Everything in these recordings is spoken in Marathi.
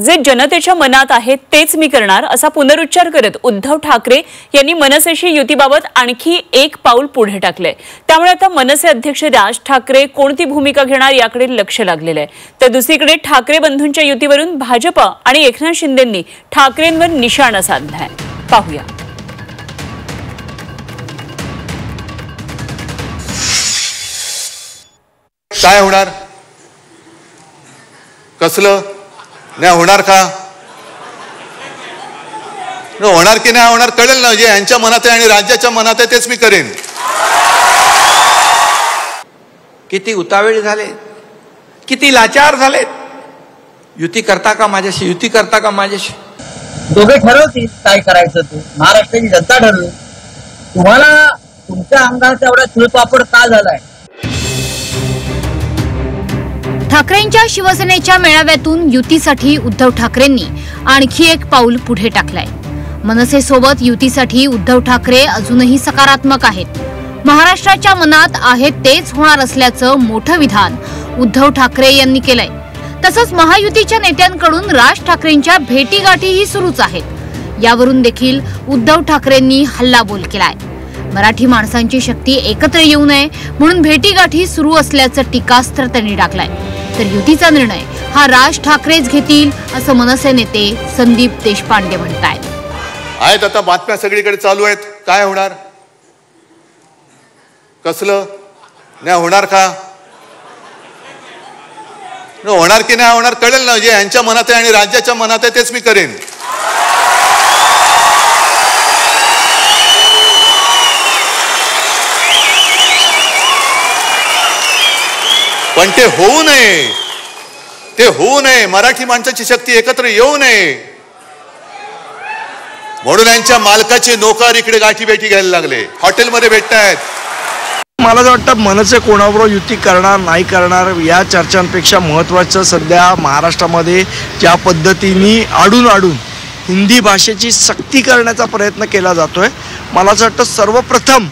जे जनतेच्या मनात आहे तेच मी करणार असा पुनरुच्चार करत उद्धव ठाकरे यांनी मनसेशी युतीबाबत आणखी एक पाऊल पुढे टाकले। त्यामुळे आता मनसे अध्यक्ष राज ठाकरे कोणती भूमिका घेणार याकडे लक्ष लागलेले आहे। तर दुसरीकडे ठाकरे बंधूंच्या युतीवरून भाजप आणि एकनाथ शिंदेंनी ठाकरेंवर निशाणा साधलाय। पाहूया। काय होणार, कसलं नाही होणार का, होणार की नाही होणार कळेल ना। जे यांच्या मनात आहे आणि राज्याच्या मनात आहे तेच मी करेन। किती उतावळे झाले, किती लाचार झाले। युती करता का माझ्याशी, युती करता का माझ्याशी। दोघे ठरवतील काय करायचं ते, महाराष्ट्राची जनता ठरवेल। तुम्हाला तुमच्या अंगाचा एवढा तिळपापड का झालाय। ठाकरेंच्या शिवसेनेच्या मेळाव्यातून युतीसाठी उद्धव ठाकरेंनी आणखी एक पाऊल पुढे टाकलंय। मनसेसोबत युतीसाठी उद्धव ठाकरे अजूनही सकारात्मक आहेत। महाराष्ट्राच्या मनात आहे तेच होणार असल्याचं मोठं विधान उद्धव ठाकरे यांनी केलंय। तसंच महायुतीच्या नेत्यांकडून राज ठाकरेंच्या भेटीगाठीही सुरूच आहेत। यावरून देखील उद्धव ठाकरेंनी हल्लाबोल केलाय। मराठी माणसांची शक्ती एकत्र येऊ नये म्हणून भेटीगाठी सुरू असल्याचं टीकास्त्र त्यांनी टाकलंय। तर युतीचा निर्णय हा राज ठाकरेच घेतील असं मनसे नेते संदीप देशपांडे म्हणतायत। आहेत आता बातम्या सगळीकडे चालू आहेत। काय होणार, कसलं नाही होणार का, होणार की नाही होणार कळेल ना। जे यांच्या मनात आहे आणि राज्याच्या मनात आहे तेच मी करेन। पण ते होऊ नये, ते होऊ नये। मराठी माणसाची शक्ती एकत्र येऊ नये म्हणून यांच्या मालकाचे नोकर इकडे गाठी भेटी घ्यायला लागले, हॉटेलमध्ये भेटतायत। मला असं वाटतं मनसे कोणाबरोबर युती करणार नाही करणार या चर्चांपेक्षा महत्त्वाचं सध्या महाराष्ट्रामध्ये ज्या पद्धतीने आडून हिंदी भाषेची सक्ती करण्याचा प्रयत्न केला जातोय, मला असं वाटतं सर्वप्रथम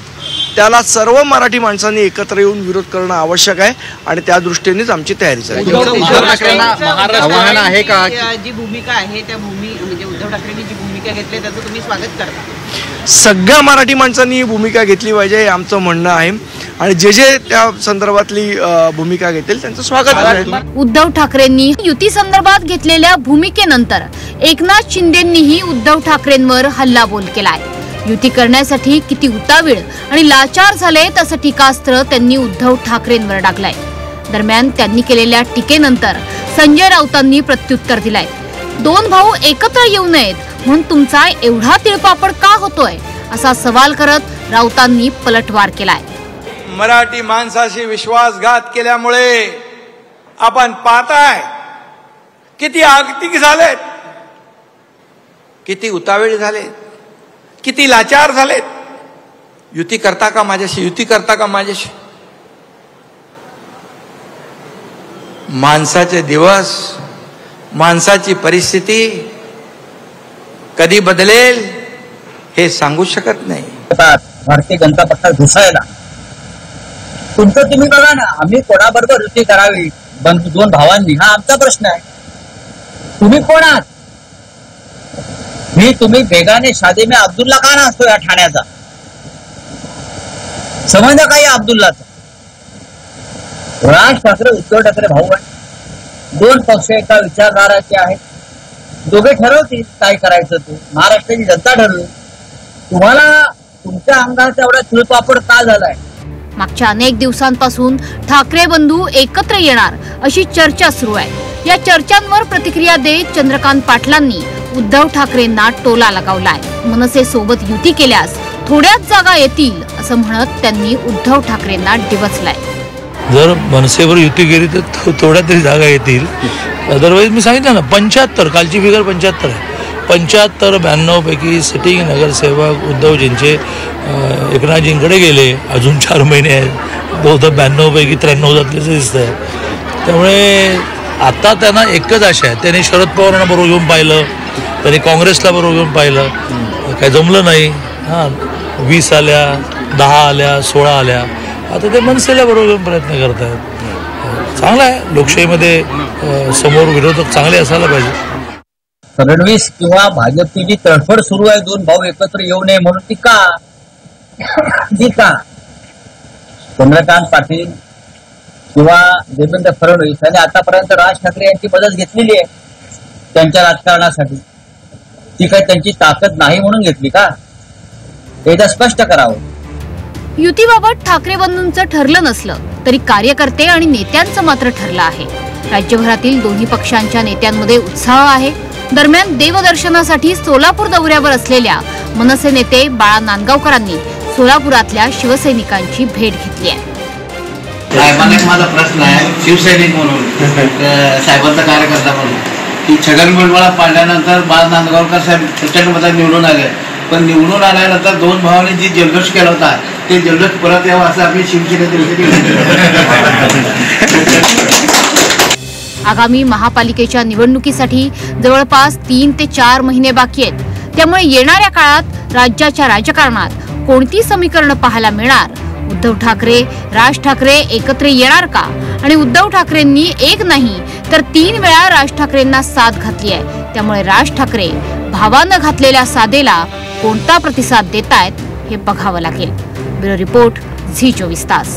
त्याला सर्व मराठी माणसांनी एकत्र येऊन विरोध करणं आवश्यक आहे आणि त्या दृष्टीनेच आमची तयारी चालली आहे। आव्हान आहे का जी भूमिका आहे त्या म्हणजे उद्धव ठाकरेंनी जी भूमिका घेतली त्याचं तुम्ही स्वागत करता। सगळ्या मराठी माणसांनी ही भूमिका घेतली पाहिजे हे आमचं म्हणणं आहे आणि जे त्या संदर्भातली भूमिका घेतील त्यांचं स्वागत आहे। उद्धव ठाकरेंनी युती संदर्भात घेतलेल्या भूमिकेनंतर एकनाथ शिंदेंनीही उद्धव ठाकरेंवर हल्लाबोल केलाय। युती करण्यासाठी किती उतावीळ आणि लाचार झालेत असं टीकास्त्र त्यांनी उद्धव ठाकरेंवर टाकलंय। दरम्यान त्यांनी केलेल्या टीकेनंतर संजय राऊतांनी प्रत्युत्तर दिलंय। दोन भाऊ एकत्र येऊ नयेत म्हणून तुमचा एवढा तिळपापड का होतोय असा सवाल करत राऊतांनी पलटवार केलाय। मराठी माणसाशी विश्वासघात केल्यामुळे आपण पाहताय किती आगतिक झालेत, किती उतावळे झालेत, किती लाचार झालेत। युती करता का माझ्याशी, युती करता का माझ्याशी। माणसाचे दिवस, माणसाची परिस्थिती कधी बदलेल हे सांगू शकत नाही। भारतीय जनता पक्षात घुसायला तुमचं तुम्ही बघा ना। आम्ही कोणाबरोबर युती करावी दोन भावांनी, हा आमचा प्रश्न आहे। तुम्ही कोण आहात, तुम्ही बेगाने शादी में अब्दुल्ला का नसतो या ठाण्याचा, समजा काही अब्दुल्लाचा। राज ठाकरे उद्धव ठाकरे भाऊ आहे, दोन पक्ष एका विचारधाराचे आहेत। दोघे ठरवतील काय करायचं ते, महाराष्ट्राची जनता ठरवेल। तुम्हाला तुमच्या अंगाचा एवढा तिळपापड का झालाय। मागच्या अनेक दिवसांपासून ठाकरे बंधू एकत्र येणार अशी चर्चा सुरू आहे। या चर्चांवर प्रतिक्रिया देत चंद्रकांत पाटलांनी उद्धव ठाकरेंना टोला लगावलाय। मनसे सोबत युती केल्यास थोड्याच जागा येतील असं म्हणत त्यांनी उद्धव ठाकरेंना डिवचलाय। जर मनसेवर युती केली तर थोड्या तरी जागा येतील, अदरवाईज मी सांगितलं ना 75 कालची फिगर 75 आहे। 75-92 पैकी सिटिंग नगरसेवक उद्धवजींचे एकनाथजींकडे गेले। अजून 4 महिने आहेत, बहुधा 92 पैकी 93 जातल्याचं दिसतंय। त्यामुळे आता त्यांना एकच आशा आहे, त्यांनी शरद पवारांना बरोबर घेऊन पाहिलं, त्यांनी काँग्रेसला बरोबर घेऊन पाहिलं, काही जमलं नाही। 20 आल्या, 10 आल्या, 16 आल्या, आता ते मनसेला बरोबर घेऊन प्रयत्न करत आहेत। चांगला आहे, लोकशाहीमध्ये समोर विरोधक चांगले असायला पाहिजे। फडणवीस किंवा भाजपची जी तडफड सुरू आहे दोन भाऊ एकत्र येऊ नये म्हणून ती का चंद्रकांत पाटील किंवा देवेंद्र फडणवीस यांनी आतापर्यंत राज ठाकरे यांची मदत घेतलेली आहे त्यांच्या राजकारणासाठी. ती काही त्यांची ताकद नाही म्हणून घेतली का? एकदा स्पष्ट करावं. युतीबाबत ठाकरे बंधूंचं ठरलं नसलं तरी कार्यकर्ते आणि नेत्यांचं मात्र ठरलं आहे. राज्यभरातील दोन्ही पक्षांच्या नेत्यांमध्ये उत्साह आहे. दरम्यान देवदर्शनासाठी सोलापूर दौऱ्यावर असलेल्या मनसे नेते बाळा नांदगावकरांनी सोलापुरातल्या शिवसैनिकांची भेट घेतली आहे. साहेबांना माझा प्रश्न आहे, शिवसैनिक म्हणून साहेबांचा कार्यकर्ता म्हणून, की छगन भुजबळ पाडल्यानंतर बाळा नांदगावकर साहेब प्रचंड मतात निवडून आले, पण निवडून आल्यानंतर दोन भावांनी जी जल्लोष केला होता ते जल्लोष परत यावं असं आपली शिवसेनेतर्फे. आगामी महापालिकेच्या निवडणुकीसाठी जवळपास 3 ते 4 महिने बाकी आहेत. त्यामुळे येणाऱ्या काळात राज्याच्या राजकारणात कोणती समीकरणं पाहायला मिळणार? उद्धव ठाकरे राज ठाकरे एकत्र येणार का? आणि उद्धव ठाकरेंनी एक नाही तर 3 वेळा राज ठाकरेंना साथ घातली आहे. त्यामुळे राज ठाकरे भावानं घातलेल्या साथेला कोणता प्रतिसाद देतायत हे बघावं लागेल. ब्युरो रिपोर्ट झी 24 तास.